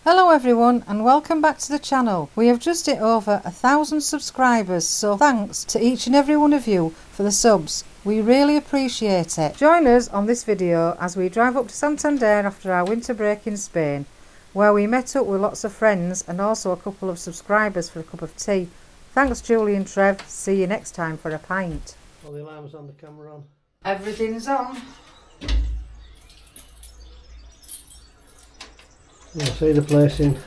Hello everyone and welcome back to the channel. We have just hit over 1,000 subscribers, so thanks to each and every one of you for the subs. We really appreciate it. Join us on this video as we drive up to Santander after our winter break in Spain, where we met up with lots of friends and also a couple of subscribers for a cup of tea. Thanks Julie and Trev. See you next time for a pint. All the alarms on, the camera on. Everything's on. We'll see the place in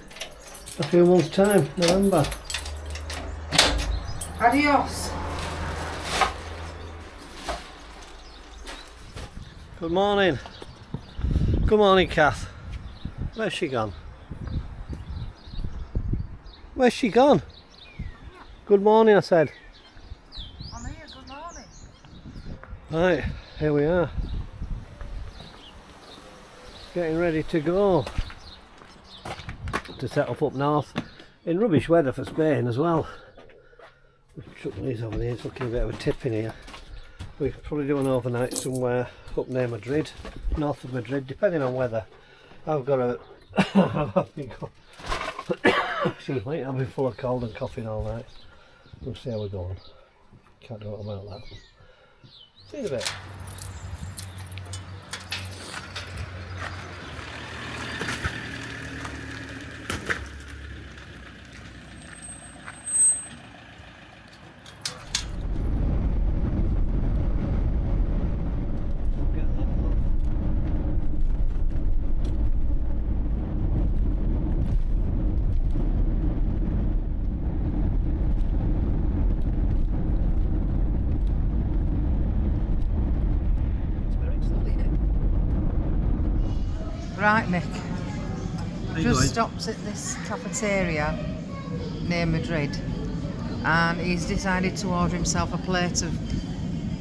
a few months' time, November. Adios. Good morning. Good morning, Cath. Where's she gone? Where's she gone? Good morning, I said. I'm here, good morning. Right, here we are. Getting ready to go. To set up north in rubbish weather for Spain as well. We've chucked these over here, it's looking a bit of a tip in here. We could probably do an overnight somewhere up near Madrid, north of Madrid, depending on weather. I've got a excuse me, I've been full of cold and coughing all night. We'll see how we're going. Can't do it about that. See you in a bit. Right, Mick. Just stopped at this cafeteria near Madrid and he's decided to order himself a plate of,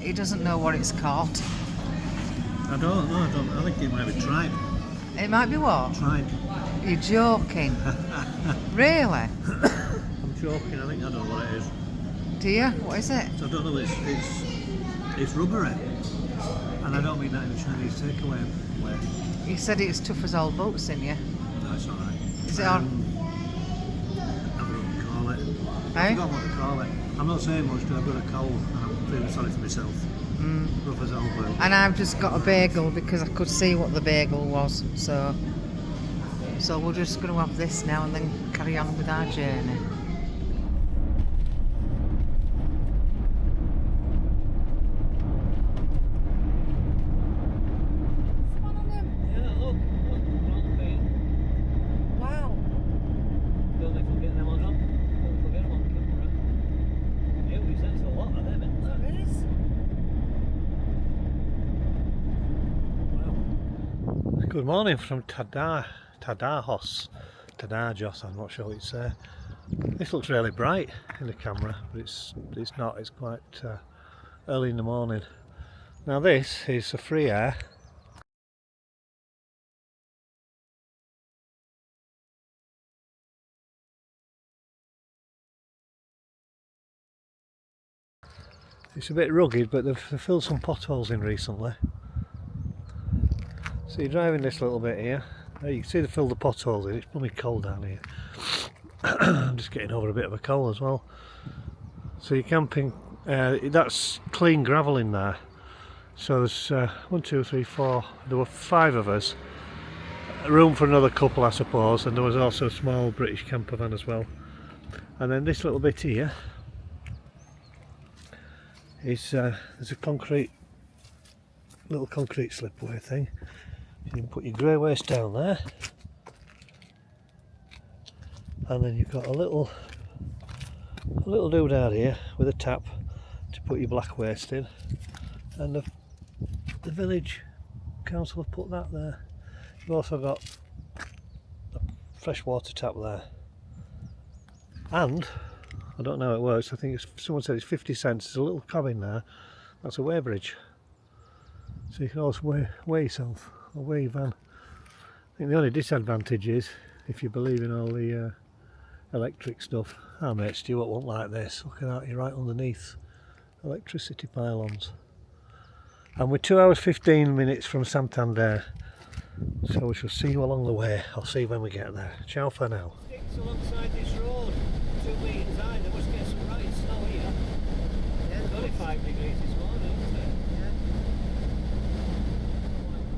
he doesn't know what it's called. I don't know, I think it might be tripe. It might be what? Tripe. You're joking. Really? I'm joking, I think I know what it is. Do you? What is it? I don't know, it's rubbery. And I don't mean that in a Chinese takeaway way. You said it was tough as old boots, didn't you? No, it's alright. Is it on? I don't know what to call it. Eh? I forgot what to call it. I'm not saying much because I've got a cold and I'm feeling sorry for myself. Rough as old boot. And I've just got a bagel because I could see what the bagel was. So we're just going to have this now and then carry on with our journey. Good morning from Tardajos, I'm not sure what you'd say. This looks really bright in the camera, but it's not, it's quite early in the morning. Now this is a free aire. It's a bit rugged, but they've filled some potholes in recently. So you're driving this little bit here. You can see they filled the potholes in. It's blooming cold down here. I'm just getting over a bit of a cold as well. So you're camping. That's clean gravel in there. So there's 1, 2, 3, 4. There were 5 of us. Room for another couple, I suppose. And there was also a small British camper van as well. And then this little bit here is there's a little concrete slipway thing. You can put your grey waste down there, and then you've got a little doodad here with a tap to put your black waste in, and the village council have put that there. You've also got a fresh water tap there, and I don't know how it works. I think someone said it's 50 cents. There's a little cabin there. That's a weighbridge, so you can also weigh yourself. Or weigh your van. I think the only disadvantage is if you believe in all the electric stuff. Our mate Stuart won't like this. Look at that, you're right underneath electricity pylons. And we're 2 hours 15 minutes from Santander. So we shall see you along the way. I'll see you when we get there. Ciao for now. It's alongside this road, 2 metres high. They must get some right snow here. Yeah, 35 degrees this morning, isn't it? Yeah.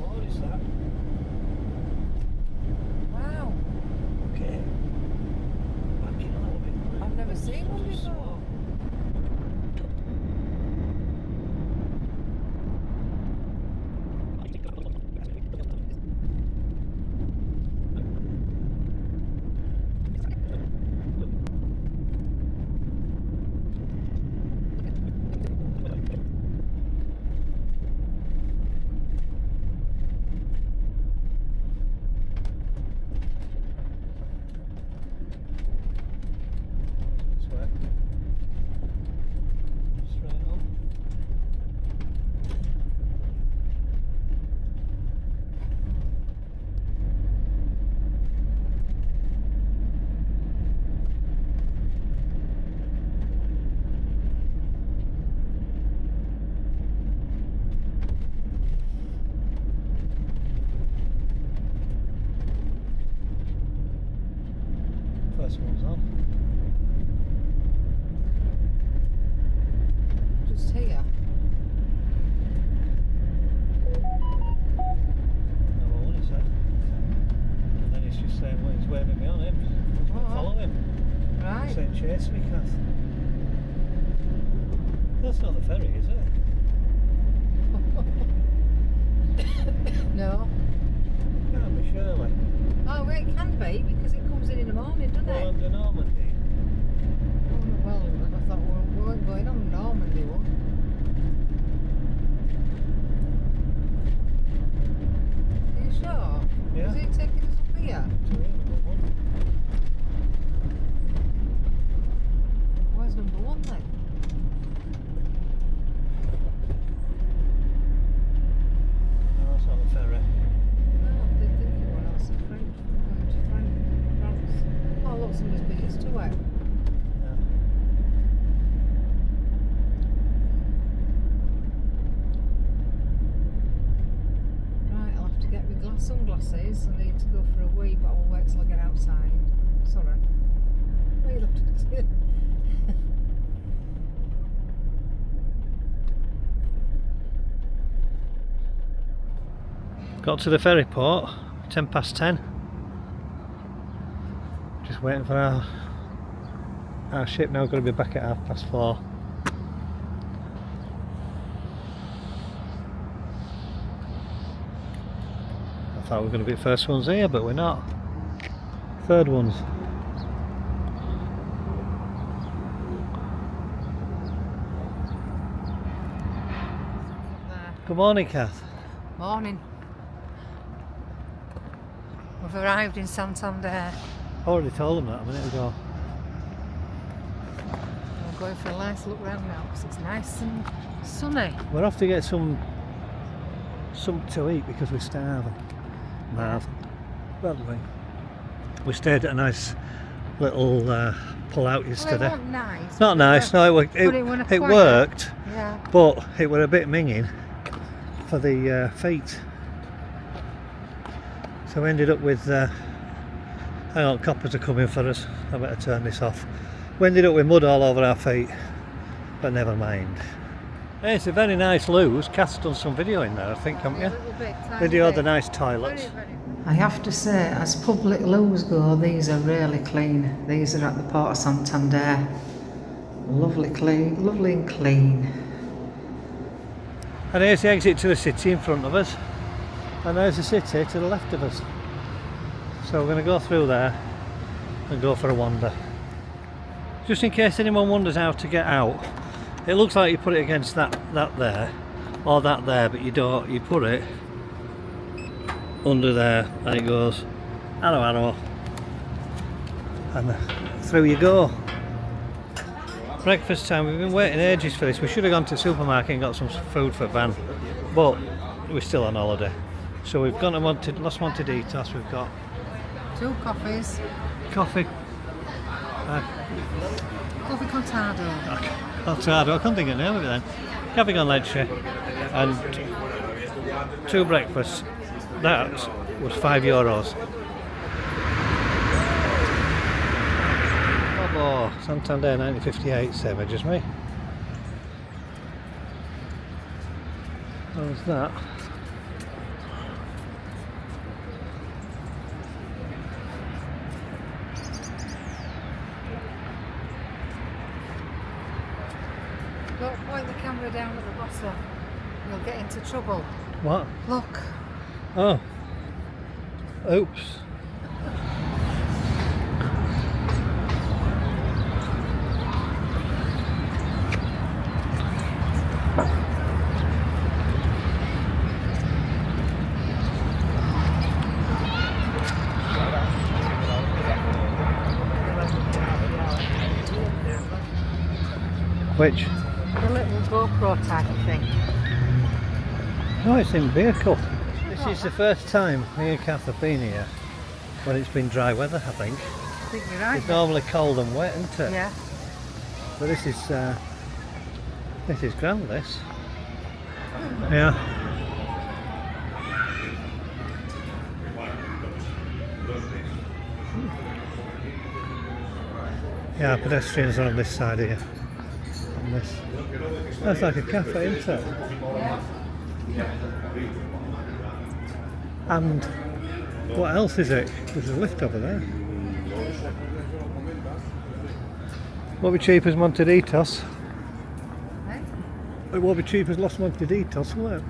What is that? Wow. Okay. Backing a little bit. I've never seen one before. First one's on. Just here. No one, he said. And then he's just saying, well, he's waving me on him. Follow him. Right. He's saying, chase me, Cath. That's not the ferry, is it? No. Can't be, surely. Oh, well, it can be because it comes in the morning, doesn't it? Under Normandy. Oh, well, I thought we weren't going on Normandy one. Are you sure? Yeah. Is it taking us up here? Where's number one then? No, that's not the ferry. No, I didn't think it was. That's a French. Going to France. Oh, look, somebody's been used to it. Yeah. Right, I'll have to get my sunglasses. I need to go for a wee, but I'll wait till I get outside. Sorry. Oh, you looked at it. Got to the ferry port, 10:10. Just waiting for our ship now, got to be back at 4:30. I thought we were going to be first ones here, but we're not. Third ones. Good morning, Cath. Morning. We've arrived in Santander. I already told them that a minute ago. We're going for a nice look round now because it's nice and sunny. We're off to get something to eat because we're starving. Well, we stayed at a nice little pull-out yesterday. Well, it wasn't nice. Not nice, no, it worked, yeah. but it were a bit minging for the feet. So we ended up with, hang on, coppers are coming for us, I better turn this off. We ended up with mud all over our feet, but never mind. Hey, it's a very nice loos. Cath's done some video in there, I think, haven't you? A little bit, Video of the nice toilets. Very. I have to say, as public loos go, these are really clean. These are at the Port of Santander. Lovely and clean. And here's the exit to the city in front of us. And there's the city to the left of us. So we're going to go through there and go for a wander. Just in case anyone wonders how to get out, it looks like you put it against that there, or that there, but you don't. You put it under there and it goes arrow, and through you go. Breakfast time. We've been waiting ages for this. We should have gone to the supermarket and got some food for Van, but we're still on holiday. So we've gone to Los Monteditos. We've got 2 coffees. Coffee cortado. Cortado, I can't think of the name of it then. Cafe con leche and 2 breakfasts. That was €5. Oh, Santander 1958, same age as me. How's that? Don't point the camera down at the bottom. You'll get into trouble. What? Look. Oh. Oops. Which? The little GoPro type of thing. No, it's in vehicle. This is the first time me and Cath have been here when it's been dry weather, I think. I think you're right. It's normally cold and wet, isn't it? Yeah. But this is grand, this. Yeah. Yeah, pedestrians are on this side here. On this. That's like a cafe, isn't it? Yeah. And what else is it? There's a lift over there. Won't be cheap as Monteditos. Eh? It won't be cheap as Los Monteditos, will it?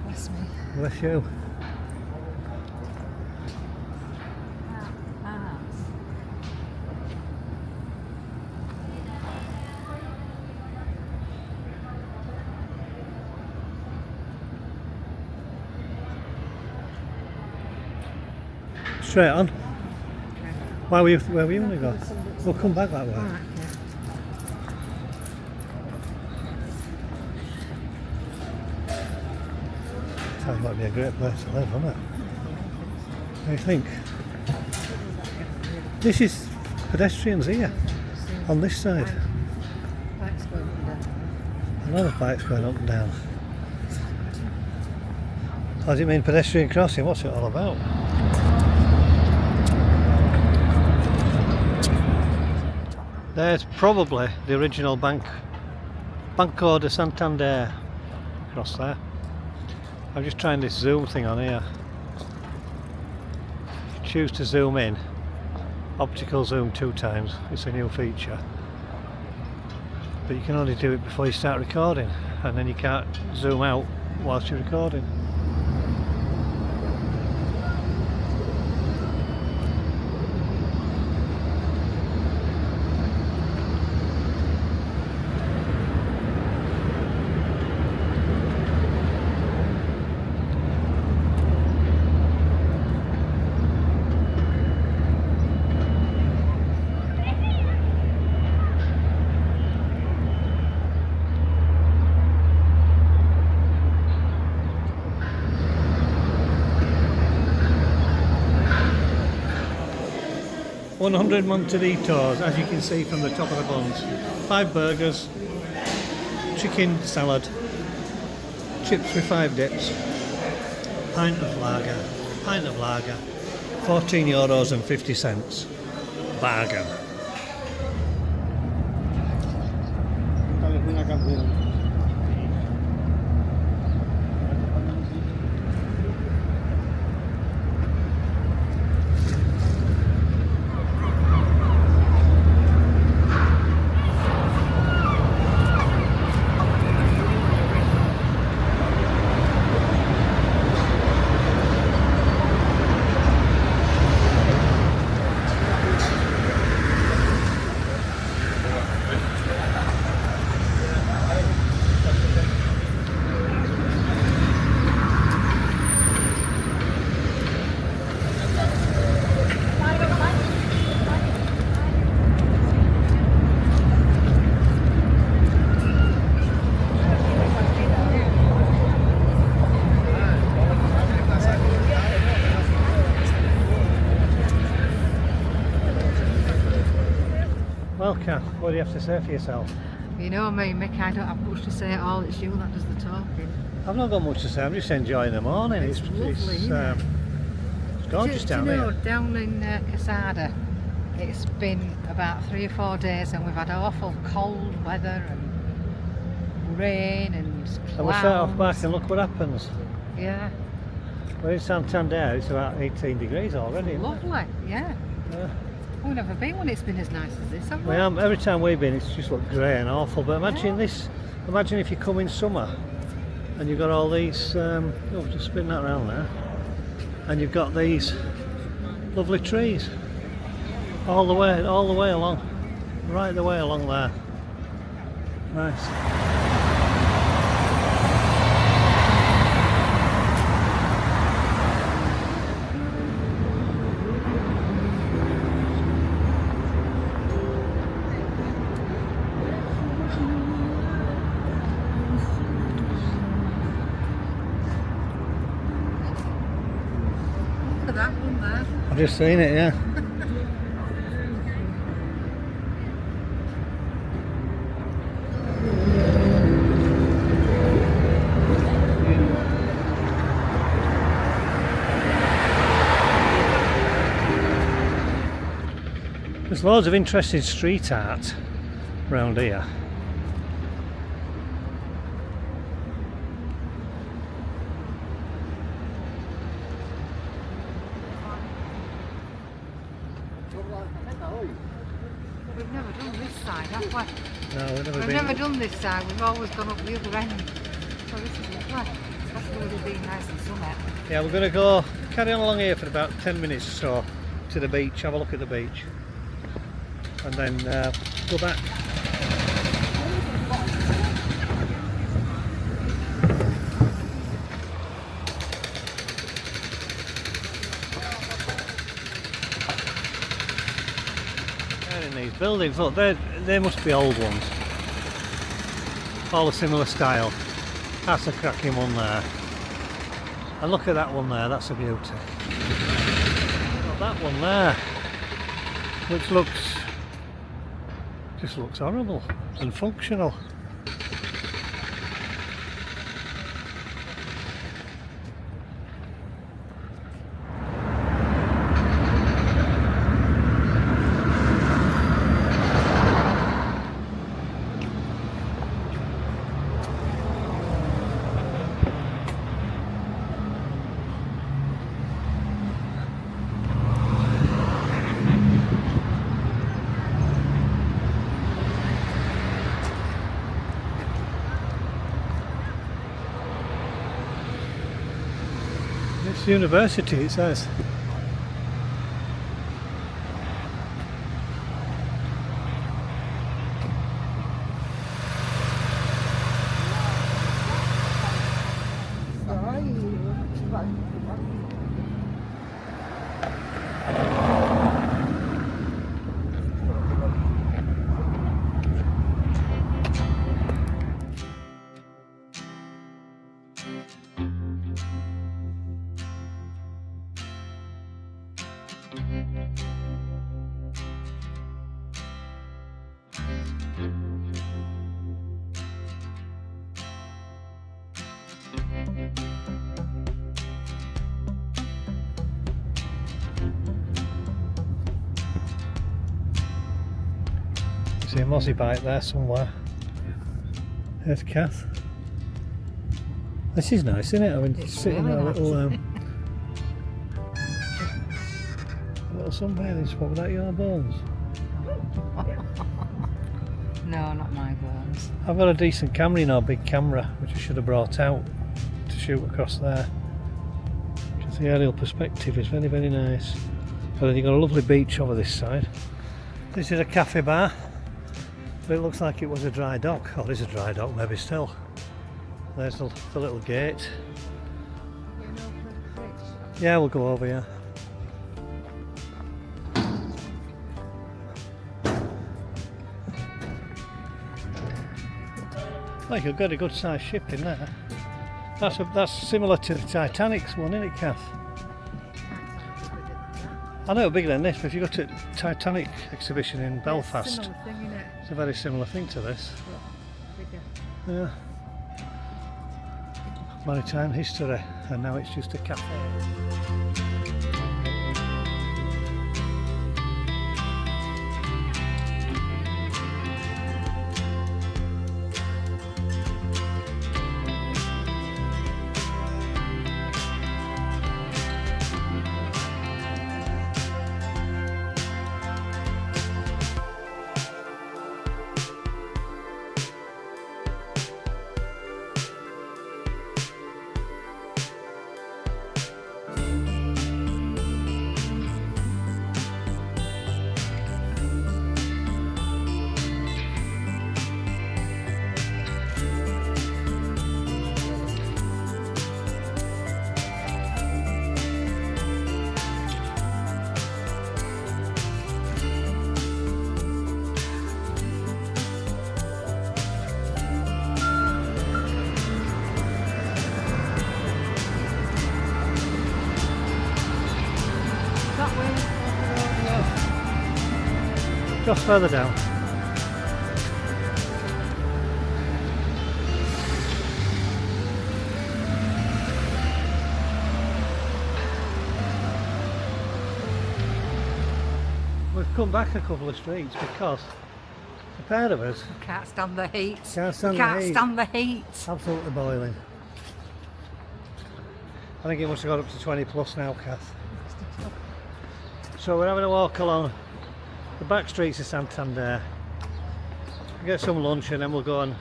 Bless me. Bless you. Ah. Straight on. Where were you going to go? We'll come back that way. Alright, yeah. Sounds like be a great place to live, doesn't it? What do you think? This is pedestrians here, on this side. Bikes going up and down. A lot of bikes going up and down. Oh, does it mean pedestrian crossing? What's it all about? There's probably the original Banco de Santander across there. I'm just trying this zoom thing on here. If you choose to zoom in, optical zoom 2 times, it's a new feature. But you can only do it before you start recording, and then you can't zoom out whilst you're recording. $100 Monteditos, as you can see from the top of the buns. 5 burgers, chicken salad, chips with 5 dips, pint of lager, €14.50. Bargain. Well, Cath, what do you have to say for yourself? You know me, Mick, I don't have much to say at all. It's you that does the talking. I've not got much to say, I'm just enjoying the morning. It's lovely, isn't it? It's gorgeous down here. Down in Quesada, it's been about 3 or 4 days and we've had awful cold weather and rain and clouds. And we set off back and look what happens. Yeah. We're in Santander, it's about 18 degrees already. Lovely, yeah. We've never been when it's been as nice as this, have we? Every time we've been, it's just looked grey and awful. But imagine this, imagine if you come in summer and you've got all these, just spin that around there, and you've got these lovely trees all the way along, right the way along there. Nice. That one there. I've just seen it, yeah. There's loads of interesting street art around here. We've never done this side, have we? No, We've never done this side, we've always gone up the other end. So this is lovely. Especially with it being nice and sunny. Yeah, we're going to go carry on along here for about 10 minutes or so to the beach, have a look at the beach, and then go back. They're in these buildings, look, they must be old ones. All a similar style. That's a cracking one there. And look at that one there, that's a beauty. Got that one there, which just looks horrible and functional. It's university, it says. See a mozzie bike there somewhere. There's Cath. This is nice, isn't it? I mean, It's sitting really in a nice. little sunbathing spot without your bones. No, not my bones. I've got a decent camera, you know, a big camera, which I should have brought out to shoot across there. Because the aerial perspective is very, very nice. But then you've got a lovely beach over this side. This is a cafe bar, but it looks like it was a dry dock. Oh, it is a dry dock, maybe still. There's the little gate. Yeah, we'll go over here. Like you've got a good sized ship in there. That's similar to the Titanic's one, isn't it, Cath? I know bigger than this, but if you go to Titanic exhibition in Belfast, Similar thing, innit? it's a very similar thing to this. Bigger. Yeah. maritime history, and now it's just a cafe. Just further down. We've come back a couple of streets because the pair of us Can't stand the heat. can't stand the heat. Absolutely boiling. I think it must have got up to 20 plus now, Cath. So we're having a walk along the back streets of Santander, get some lunch, and then we'll go and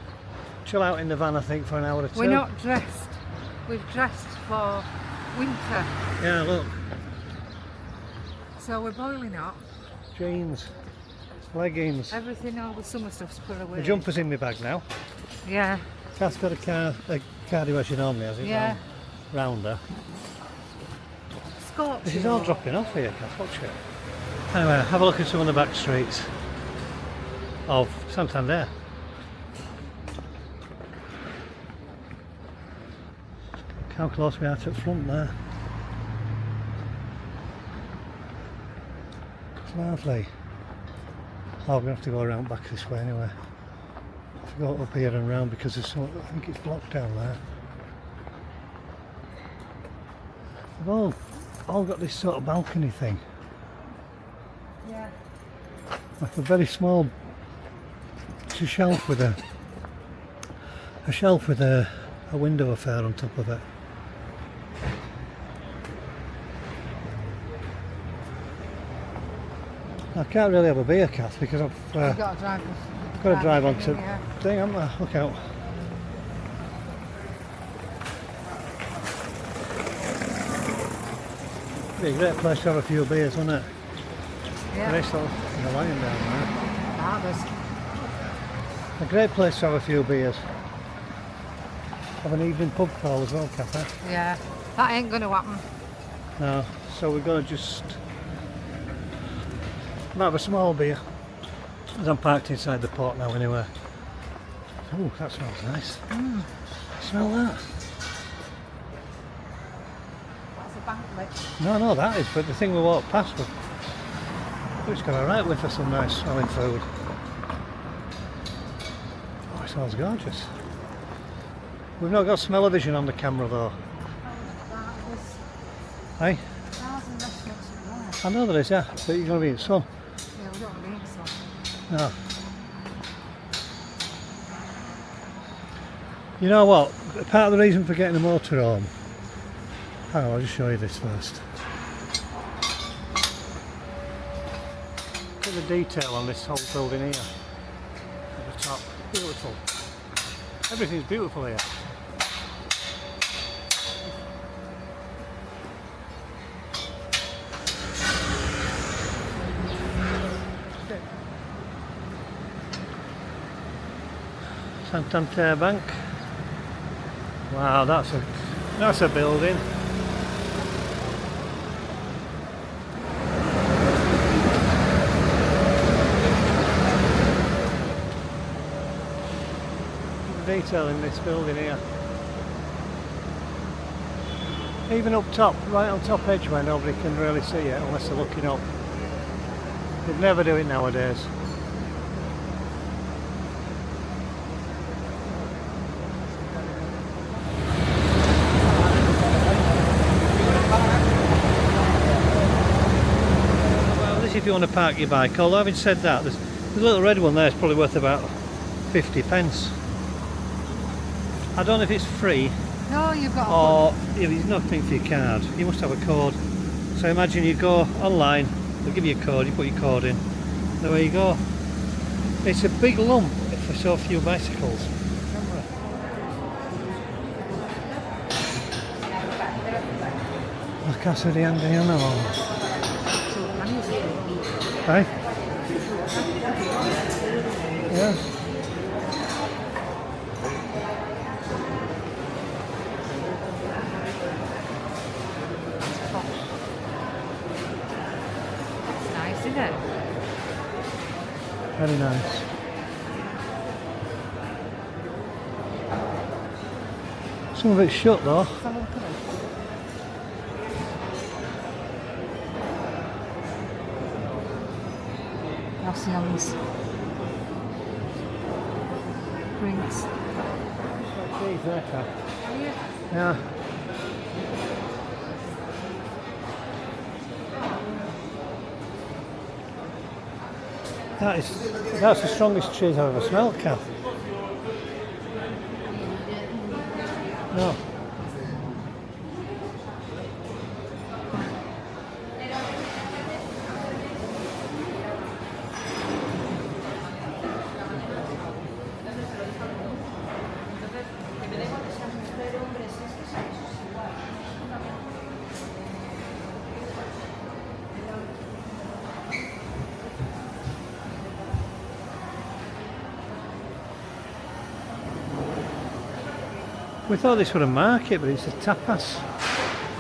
chill out in the van, I think, for an hour or two. We're not dressed. We've dressed for winter. Yeah, look. So we're boiling hot. Jeans, leggings. Everything, all the summer stuff's put away. The jumper's in my bag now. Yeah. Cath's got a cardio as she normally has it. Yeah. Round her. Scorching. This is all dropping off here, Cath, watch it. Anyway, have a look at some of the back streets of Santander. How close we are to the front there. It's lovely. Oh, we're going to have to go around back this way anyway. Have to go up here and round because there's so, I think it's blocked down there. They've all got this sort of balcony thing. Yeah. Like a very small shelf with a window affair on top of it. I can't really have a beer, Cath, because I've got to drive onto the thing, haven't I? Look out. Be a great place to have a few beers, wouldn't it? Yeah. Nice little lion down there. Harvest. A great place to have a few beers. Have an evening pub crawl as well, Cath. Yeah. That ain't going to happen. No, so we're going to just have a small beer. As I'm parked inside the port now anyway. Oh, that smells nice. Smell that? That's a banquet. No, that is, but the thing we walked past was, it's got a right whiff of some nice smelling food. Oh, it smells gorgeous. We've not got smell-o-vision on the camera though. Hey? I know there is, yeah, but you're going to be in the sun. Yeah, we don't want to be in the sun. No. You know what? Part of the reason for getting a motorhome. Hang on, I'll just show you this first. Look at the detail on this whole building here. At the top. Beautiful. Everything's beautiful here. Santander Bank. Wow, that's a building. Detail in this building here. Even up top, right on top edge where nobody can really see it unless they're looking up. They'd never do it nowadays. if you want to park your bike. Although having said that, there's the little red one there is probably worth about 50 pence. I don't know if it's free. No, you've got or there's nothing for your card. You must have a code. So imagine you go online, they'll give you a code, you put your code in, there you go. It's a big lump for so few bicycles. La casa de Andiano. Hey? Yeah. nice, isn't it? Very nice. Some of it's shut though. Gracias. Drinks. Cheese there, Cath. Yeah. That's the strongest cheese I've ever smelled, Cath. No. We thought this was a market, but it's a tapas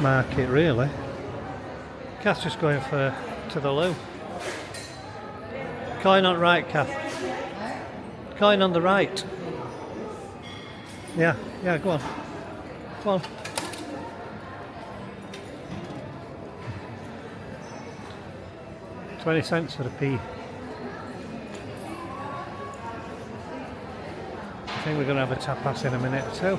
market, really. Cath's just going to the loo. Coin on right, Cath. Coin on the right. Yeah, go on. Go on. $20 for the pee. I think we're going to have a tapas in a minute or two.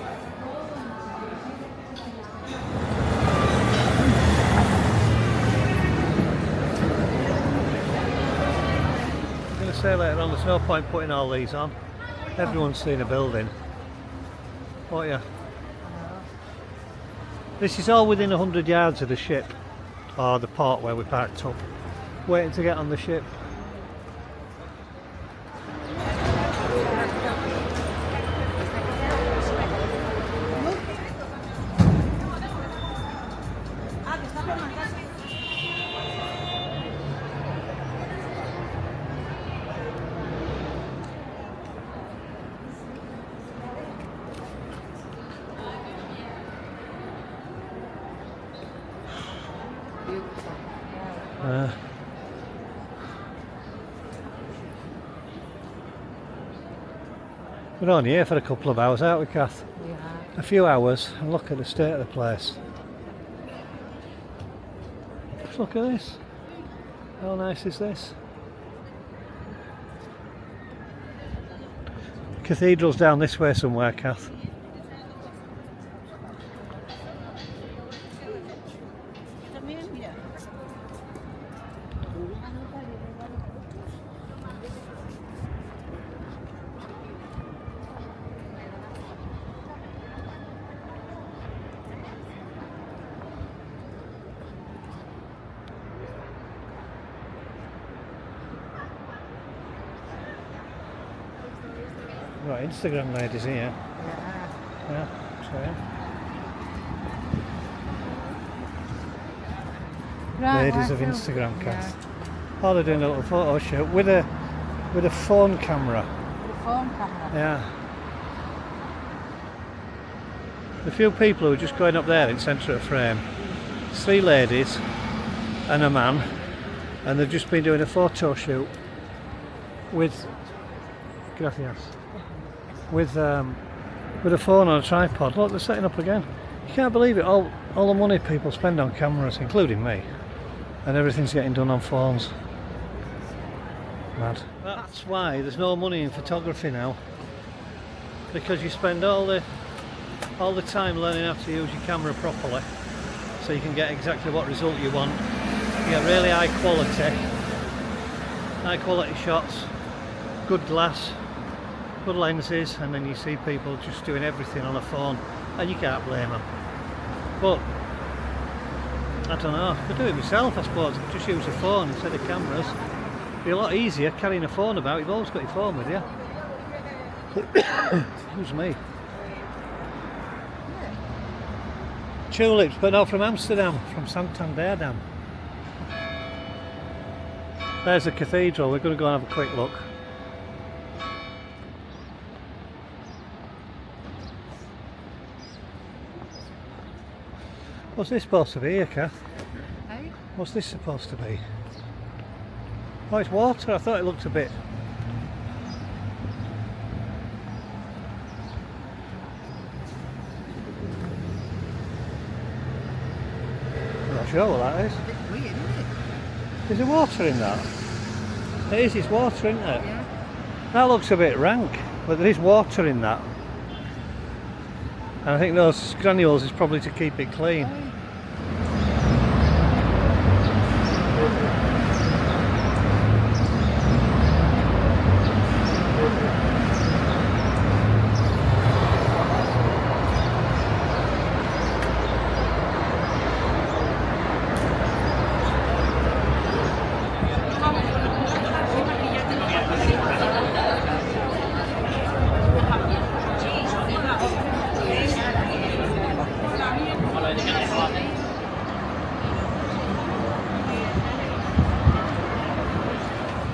Say later on, there's no point putting all these on. Everyone's seen a building. Oh yeah. This is all within 100 yards of the ship, or the port where we parked up, waiting to get on the ship. We're only here for a couple of hours, aren't we, Cath? Yeah. A few hours, and look at the state of the place. Just look at this. How nice is this? Cathedral's down this way somewhere, Cath. Right, Instagram ladies here. Yeah, so ladies of Instagram, Cath. Yeah. Oh, they're doing a little photo shoot with a phone camera. With a phone camera? Yeah. The few people who are just going up there in centre of frame, 3 ladies and a man, and they've just been doing a photo shoot with with a phone on a tripod. Look, they're setting up again. You can't believe it, all the money people spend on cameras, including me, and everything's getting done on phones. Mad. That's why there's no money in photography now, because you spend all the time learning how to use your camera properly, so you can get exactly what result you want. You get really high quality, high quality shots, good glass, good lenses, and then you see people just doing everything on a phone, and you can't blame them. But I don't know, I could do it myself, I suppose. I could just use a phone instead of cameras. It'd be a lot easier carrying a phone about. You've always got your phone with you. Who's me? Tulips, but not from Amsterdam, from Santander dam. There's the cathedral. We're going to go and have a quick look. What's this supposed to be here, Cath? Hey? What's this supposed to be? Oh, it's water. I thought it looked a bit... I'm not sure what that is. A bit weird, isn't it? Is there water in that? It is, it's water, isn't it? Yeah. That looks a bit rank, but there is water in that. And I think those granules is probably to keep it clean.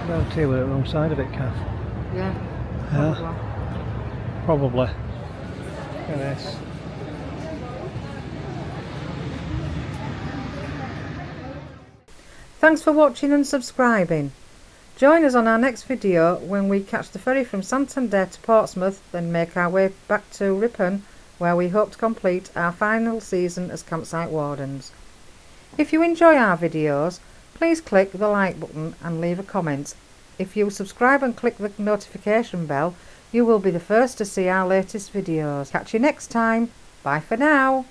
I'll tell you we're at the wrong side of it, Cath. Yeah. Probably. Look at this. Thanks for watching and subscribing. Join us on our next video when we catch the ferry from Santander to Portsmouth, then make our way back to Ripon, where we hope to complete our final season as campsite wardens. If you enjoy our videos, please click the like button and leave a comment. If you subscribe and click the notification bell, you will be the first to see our latest videos. Catch you next time. Bye for now.